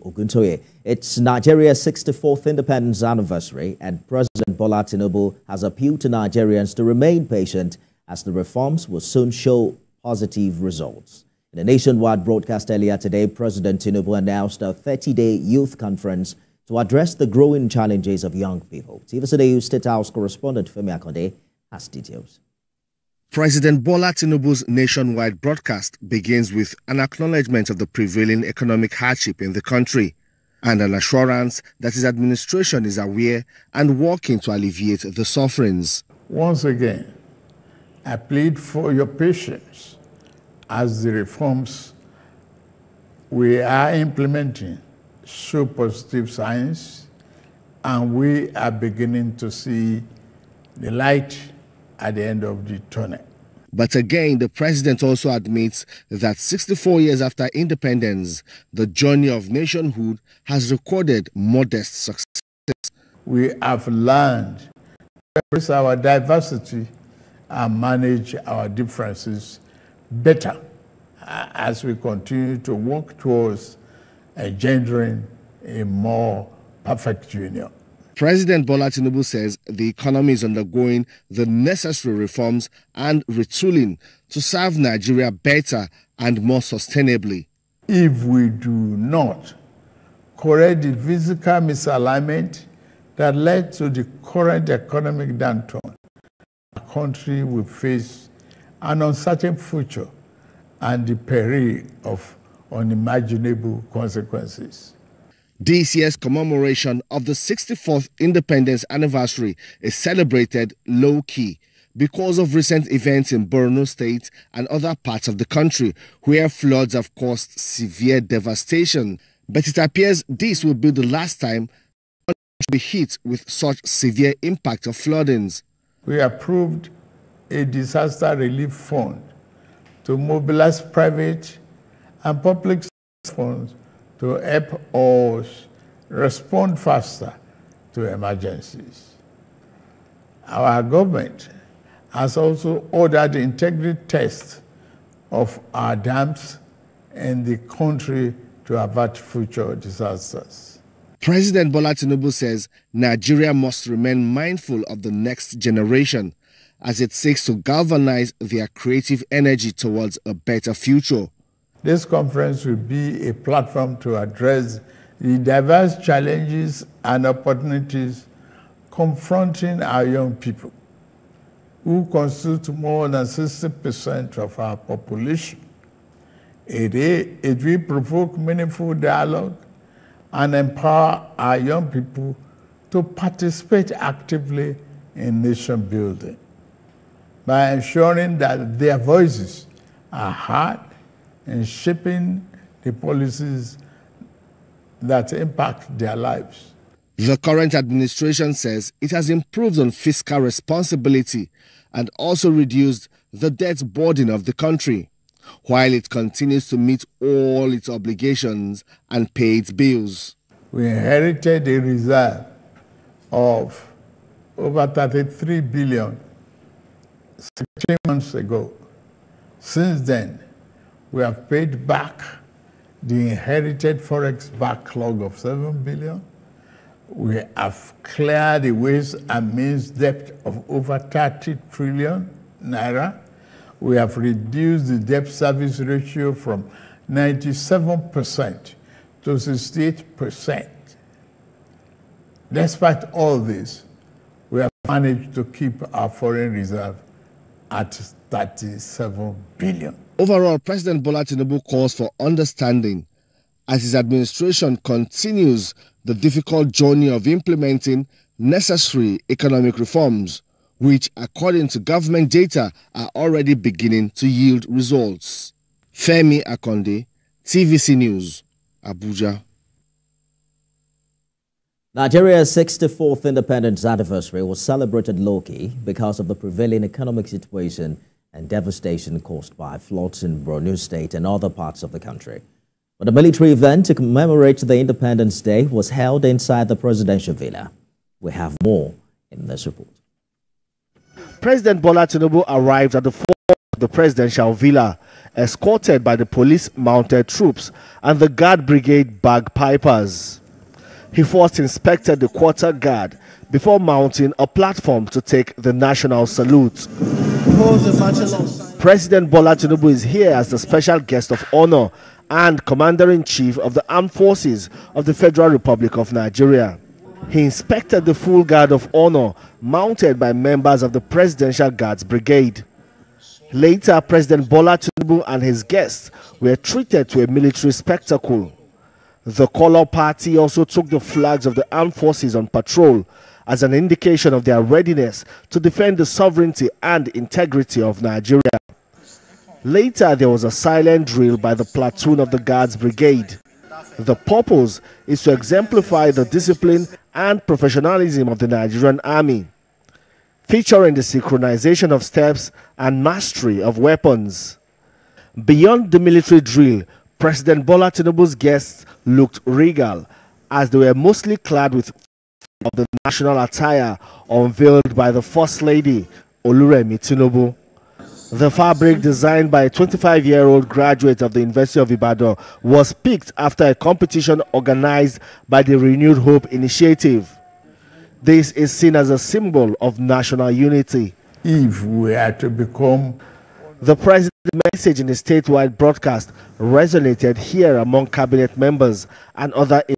Oguntoye. It's Nigeria's 64th independence anniversary, and President Bola Tinubu has appealed to Nigerians to remain patient as the reforms will soon show positive results. In a nationwide broadcast earlier today, President Tinubu announced a 30-day youth conference to address the growing challenges of young people. TVC News State House correspondent Femi Akonde has details. President Bola Tinubu's nationwide broadcast begins with an acknowledgement of the prevailing economic hardship in the country and an assurance that his administration is aware and working to alleviate the sufferings. Once again, I plead for your patience as the reforms we are implementing show positive signs, and we are beginning to see the light at the end of the tunnel. But again, the president also admits that 64 years after independence, the journey of nationhood has recorded modest success. We have learned to embrace our diversity and manage our differences better as we continue to work towards engendering a more perfect union. President Bola Tinubu says the economy is undergoing the necessary reforms and retooling to serve Nigeria better and more sustainably. If we do not correct the physical misalignment that led to the current economic downturn, the country will face an uncertain future and the peril of unimaginable consequences. This year's commemoration of the 64th independence anniversary is celebrated low-key because of recent events in Borno State and other parts of the country where floods have caused severe devastation. But it appears this will be the last time the country will be hit with such severe impact of floodings. We approved a disaster relief fund to mobilize private and public funds to help us respond faster to emergencies. Our government has also ordered the integrity test of our dams in the country to avert future disasters. President Bola Tinubu says Nigeria must remain mindful of the next generation as it seeks to galvanize their creative energy towards a better future. This conference will be a platform to address the diverse challenges and opportunities confronting our young people, who constitute more than 60% of our population. It will provoke meaningful dialogue and empower our young people to participate actively in nation building by ensuring that their voices are heard in shaping the policies that impact their lives. The current administration says it has improved on fiscal responsibility and also reduced the debt burden of the country, while it continues to meet all its obligations and pay its bills. We inherited a reserve of over 33 billion 16 months ago. Since then, we have paid back the inherited forex backlog of 7 billion. We have cleared the ways and means debt of over 30 trillion naira. We have reduced the debt service ratio from 97% to 68%. Despite all this, we have managed to keep our foreign reserve at 37 billion. Overall, President Bola Tinubu calls for understanding as his administration continues the difficult journey of implementing necessary economic reforms, which, according to government data, are already beginning to yield results. Femi Akonde, TVC News, Abuja. Nigeria's 64th independence anniversary was celebrated low-key because of the prevailing economic situation and devastation caused by floods in Borno State and other parts of the country. But a military event to commemorate the Independence Day was held inside the presidential villa. We have more in this report. President Bola Tinubu arrived at the the presidential villa, escorted by the police mounted troops and the guard brigade bagpipers. He first inspected the quarter guard before mounting a platform to take the national salute. President Bola Tinubu is here as the special guest of honor and Commander-in-Chief of the Armed Forces of the Federal Republic of Nigeria. He inspected the full guard of honor mounted by members of the Presidential Guards Brigade. Later, President Bola Tinubu and his guests were treated to a military spectacle. The Color Party also took the flags of the armed forces on patrol as an indication of their readiness to defend the sovereignty and integrity of Nigeria. Later, there was a silent drill by the platoon of the Guards Brigade. The purpose is to exemplify the discipline and professionalism of the Nigerian Army, featuring the synchronization of steps and mastery of weapons. Beyond the military drill, President Bola Tinubu's guests looked regal as they were mostly clad with of the national attire unveiled by the First Lady, Oluremi Tinubu. The fabric, designed by a 25-year-old graduate of the University of Ibadan, was picked after a competition organized by the Renewed Hope Initiative. This is seen as a symbol of national unity. If we are to become... The president's message in the statewide broadcast resonated here among cabinet members and other